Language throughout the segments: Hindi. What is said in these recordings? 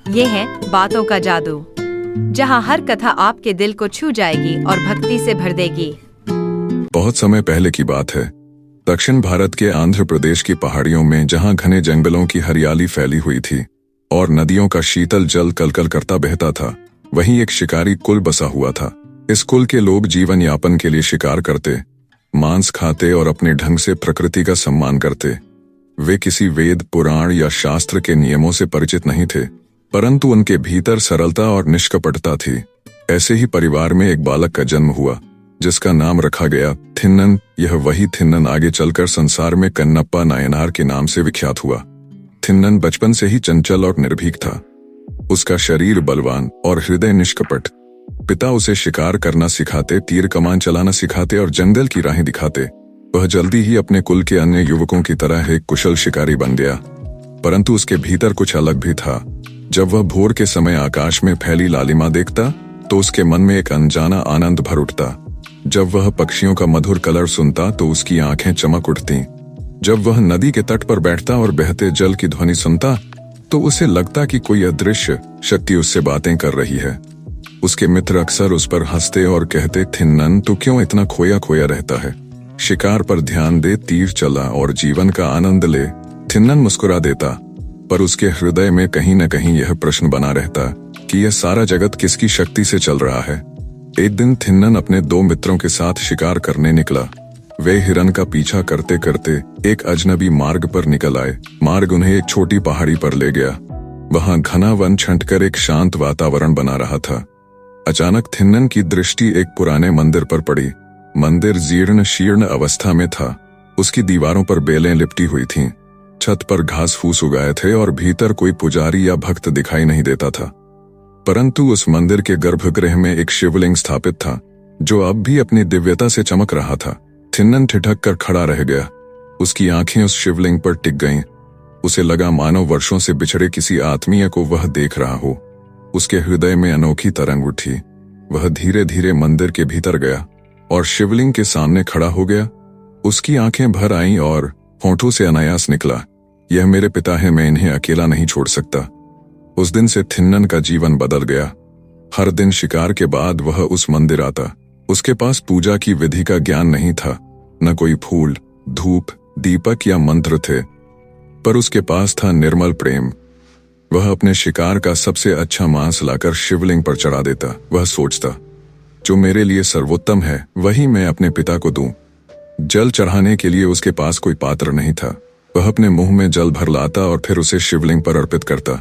ये है बातों का जादू, जहाँ हर कथा आपके दिल को छू जाएगी और भक्ति से भर देगी। बहुत समय पहले की बात है। दक्षिण भारत के आंध्र प्रदेश की पहाड़ियों में, जहाँ घने जंगलों की हरियाली फैली हुई थी और नदियों का शीतल जल कलकल करता बहता था, वहीं एक शिकारी कुल बसा हुआ था। इस कुल के लोग जीवन यापन के लिए शिकार करते, मांस खाते और अपने ढंग से प्रकृति का सम्मान करते। वे किसी वेद, पुराण या शास्त्र के नियमों से परिचित नहीं थे, परंतु उनके भीतर सरलता और निष्कपटता थी। ऐसे ही परिवार में एक बालक का जन्म हुआ, जिसका नाम रखा गया थिन्नन। यह वही थिन्नन आगे चलकर संसार में कन्नप्पा नायनार के नाम से विख्यात हुआ। थिन्नन बचपन से ही चंचल और निर्भीक था। उसका शरीर बलवान और हृदय निष्कपट। पिता उसे शिकार करना सिखाते, तीर कमान चलाना सिखाते और जंगल की राहें दिखाते। वह जल्दी ही अपने कुल के अन्य युवकों की तरह एक कुशल शिकारी बन गया, परंतु उसके भीतर कुछ अलग भी था। जब वह भोर के समय आकाश में फैली लालिमा देखता, तो उसके मन में एक अनजाना आनंद भर उठता। जब वह पक्षियों का मधुर कलर सुनता, तो उसकी आंखें चमक उठतीं। जब वह नदी के तट पर बैठता और बहते जल की ध्वनि सुनता, तो उसे लगता कि कोई अदृश्य शक्ति उससे बातें कर रही है। उसके मित्र अक्सर उस पर हंसते और कहते, थिन्नन, तू क्यों इतना खोया खोया रहता है? शिकार पर ध्यान दे, तीर चला और जीवन का आनंद ले। थिन्नन मुस्कुरा देता, पर उसके हृदय में कहीं न कहीं यह प्रश्न बना रहता कि यह सारा जगत किसकी शक्ति से चल रहा है। एक दिन थिन्नन अपने दो मित्रों के साथ शिकार करने निकला। वे हिरन का पीछा करते करते एक अजनबी मार्ग पर निकल आए। मार्ग उन्हें एक छोटी पहाड़ी पर ले गया। वहां घना वन छंटकर एक शांत वातावरण बना रहा था। अचानक थिन्नन की दृष्टि एक पुराने मंदिर पर पड़ी। मंदिर जीर्ण शीर्ण अवस्था में था। उसकी दीवारों पर बेलें लिपटी हुई थीं, छत पर घास फूस उगाए थे और भीतर कोई पुजारी या भक्त दिखाई नहीं देता था। परंतु उस मंदिर के गर्भगृह में एक शिवलिंग स्थापित था, जो अब भी अपनी दिव्यता से चमक रहा था। थिन्नन ठिठक कर खड़ा रह गया। उसकी आंखें उस शिवलिंग पर टिक गईं। उसे लगा मानो वर्षों से बिछड़े किसी आत्मीय को वह देख रहा हो। उसके हृदय में अनोखी तरंग उठी। वह धीरे धीरे मंदिर के भीतर गया और शिवलिंग के सामने खड़ा हो गया। उसकी आंखें भर आईं और होठों से अनायास निकला, यह मेरे पिता है, मैं इन्हें अकेला नहीं छोड़ सकता। उस दिन से थिन्नन का जीवन बदल गया। हर दिन शिकार के बाद वह उस मंदिर आता। उसके पास पूजा की विधि का ज्ञान नहीं था, न कोई फूल, धूप, दीपक या मंत्र थे, पर उसके पास था निर्मल प्रेम। वह अपने शिकार का सबसे अच्छा मांस लाकर शिवलिंग पर चढ़ा देता। वह सोचता, जो मेरे लिए सर्वोत्तम है वही मैं अपने पिता को दूं। जल चढ़ाने के लिए उसके पास कोई पात्र नहीं था। वह अपने मुंह में जल भर लाता और फिर उसे शिवलिंग पर अर्पित करता।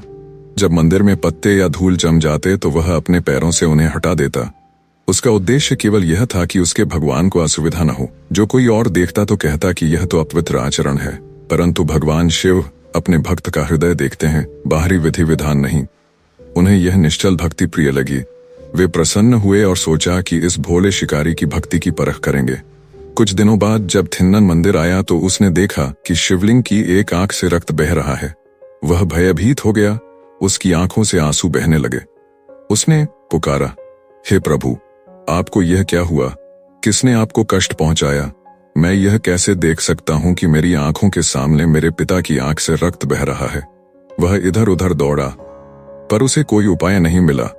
जब मंदिर में पत्ते या धूल जम जाते, तो वह अपने पैरों से उन्हें हटा देता। उसका उद्देश्य केवल यह था कि उसके भगवान को असुविधा न हो। जो कोई और देखता तो कहता कि यह तो अपवित्र आचरण है, परंतु भगवान शिव अपने भक्त का हृदय देखते हैं, बाहरी विधि विधान नहीं। उन्हें यह निश्चल भक्ति प्रिय लगी। वे प्रसन्न हुए और सोचा कि इस भोले शिकारी की भक्ति की परख करेंगे। कुछ दिनों बाद जब थिन्नन मंदिर आया, तो उसने देखा कि शिवलिंग की एक आंख से रक्त बह रहा है। वह भयभीत हो गया। उसकी आंखों से आंसू बहने लगे। उसने पुकारा, हे प्रभु, आपको यह क्या हुआ? किसने आपको कष्ट पहुंचाया? मैं यह कैसे देख सकता हूं कि मेरी आंखों के सामने मेरे पिता की आंख से रक्त बह रहा है? वह इधर उधर दौड़ा, पर उसे कोई उपाय नहीं मिला।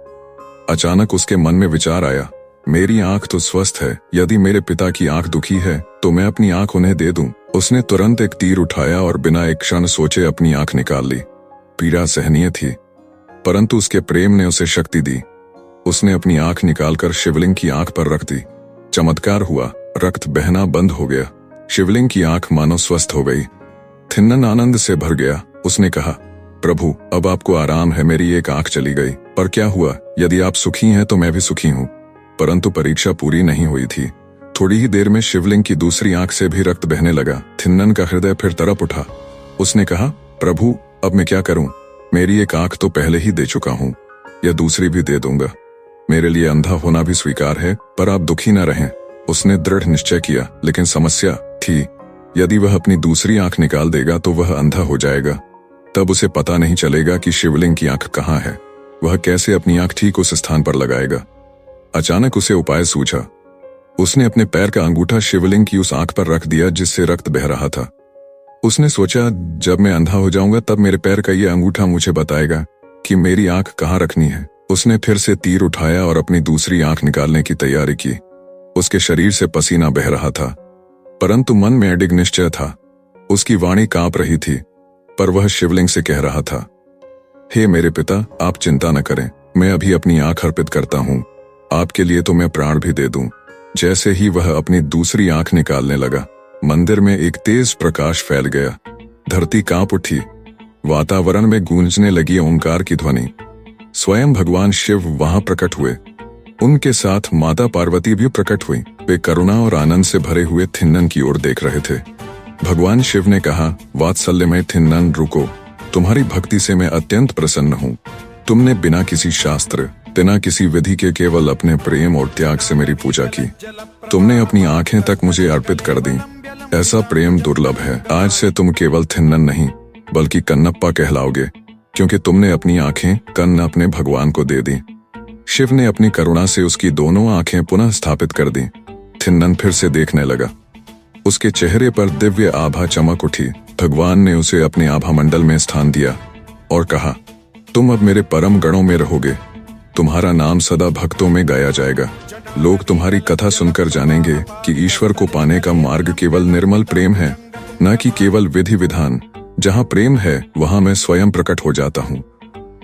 अचानक उसके मन में विचार आया, मेरी आंख तो स्वस्थ है, यदि मेरे पिता की आंख दुखी है तो मैं अपनी आंख उन्हें दे दूं। उसने तुरंत एक तीर उठाया और बिना एक क्षण सोचे अपनी आंख निकाल ली। पीड़ा सहनीय थी, परंतु उसके प्रेम ने उसे शक्ति दी। उसने अपनी आंख निकालकर शिवलिंग की आंख पर रख दी। चमत्कार हुआ, रक्त बहना बंद हो गया। शिवलिंग की आंख मानो स्वस्थ हो गई। थिन्नन आनंद से भर गया। उसने कहा, प्रभु, अब आपको आराम है, मेरी एक आंख चली गई, पर क्या हुआ? यदि आप सुखी हैं तो मैं भी सुखी हूं। परंतु परीक्षा पूरी नहीं हुई थी। थोड़ी ही देर में शिवलिंग की दूसरी आंख से भी रक्त बहने लगा। थिन्नन का हृदय फिर तड़प उठा। उसने कहा, प्रभु, अब मैं क्या करूं? मेरी एक आंख तो पहले ही दे चुका हूं, या दूसरी भी दे दूंगा। मेरे लिए अंधा होना भी स्वीकार है, पर आप दुखी न रहें। उसने दृढ़ निश्चय किया, लेकिन समस्या थी, यदि वह अपनी दूसरी आंख निकाल देगा तो वह अंधा हो जाएगा। तब उसे पता नहीं चलेगा कि शिवलिंग की आंख कहाँ है। वह कैसे अपनी आंख ठीक उस स्थान पर लगाएगा? अचानक उसे उपाय सूझा। उसने अपने पैर का अंगूठा शिवलिंग की उस आंख पर रख दिया जिससे रक्त बह रहा था। उसने सोचा, जब मैं अंधा हो जाऊंगा तब मेरे पैर का ये अंगूठा मुझे बताएगा कि मेरी आंख कहाँ रखनी है। उसने फिर से तीर उठाया और अपनी दूसरी आंख निकालने की तैयारी की। उसके शरीर से पसीना बह रहा था, परंतु मन में अडिग निश्चय था। उसकी वाणी कांप रही थी, पर वह शिवलिंग से कह रहा था, हे मेरे पिता, आप चिंता न करें, मैं अभी अपनी आंख अर्पित करता हूँ। आपके लिए तो मैं प्राण भी दे दूं। जैसे ही वह अपनी दूसरी आंख निकालने लगा, मंदिर में एक तेज प्रकाश फैल गया। धरती कांप उठी, वातावरण में गूंजने लगी ओंकार की ध्वनि। स्वयं भगवान शिव वहां प्रकट हुए। उनके साथ माता पार्वती भी प्रकट हुई। वे करुणा और आनंद से भरे हुए थिन्नन की ओर देख रहे थे। भगवान शिव ने कहा, वात्सल्यमय थिन्नन, रुको, तुम्हारी भक्ति से मैं अत्यंत प्रसन्न हूँ। तुमने बिना किसी शास्त्र, बिना किसी विधि के केवल अपने प्रेम और त्याग से मेरी पूजा की। तुमने अपनी आंखें तक मुझे अर्पित कर दी। ऐसा प्रेम दुर्लभ है। आज से तुम केवल थिन्नन नहीं, बल्कि कन्नप्पा कहलाओगे, क्योंकि तुमने अपनी आंखें कन्न अपने भगवान को दे दी। शिव ने अपनी करुणा से उसकी दोनों आंखें पुनः स्थापित कर दी। थिन्नन फिर से देखने लगा। उसके चेहरे पर दिव्य आभा चमक उठी। भगवान ने उसे अपने आभा मंडल में स्थान दिया और कहा, तुम अब मेरे परम गणों में रहोगे। तुम्हारा नाम सदा भक्तों में गाया जाएगा। लोग तुम्हारी कथा सुनकर जानेंगे कि ईश्वर को पाने का मार्ग केवल निर्मल प्रेम है, न कि केवल विधि विधान। जहाँ प्रेम है, वहाँ मैं स्वयं प्रकट हो जाता हूँ।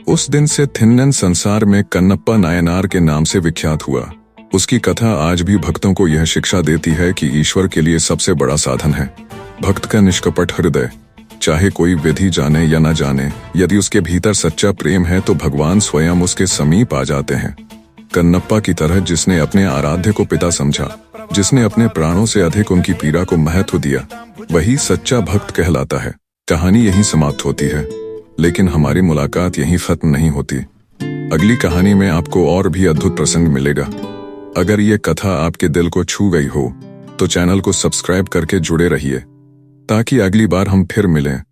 उस दिन से थिन्नन संसार में कन्नप्पा नायनार के नाम से विख्यात हुआ। उसकी कथा आज भी भक्तों को यह शिक्षा देती है कि ईश्वर के लिए सबसे बड़ा साधन है भक्त का निष्कपट हृदय। चाहे कोई विधि जाने या न जाने, यदि उसके भीतर सच्चा प्रेम है तो भगवान स्वयं उसके समीप आ जाते हैं। कन्नप्पा की तरह जिसने अपने आराध्य को पिता समझा, जिसने अपने प्राणों से अधिक उनकी पीड़ा को महत्व दिया, वही सच्चा भक्त कहलाता है। कहानी यहीं समाप्त होती है, लेकिन हमारी मुलाकात यहीं खत्म नहीं होती। अगली कहानी में आपको और भी अद्भुत प्रसंग मिलेगा। अगर ये कथा आपके दिल को छू गई हो तो चैनल को सब्सक्राइब करके जुड़े रहिए, ताकि अगली बार हम फिर मिलें।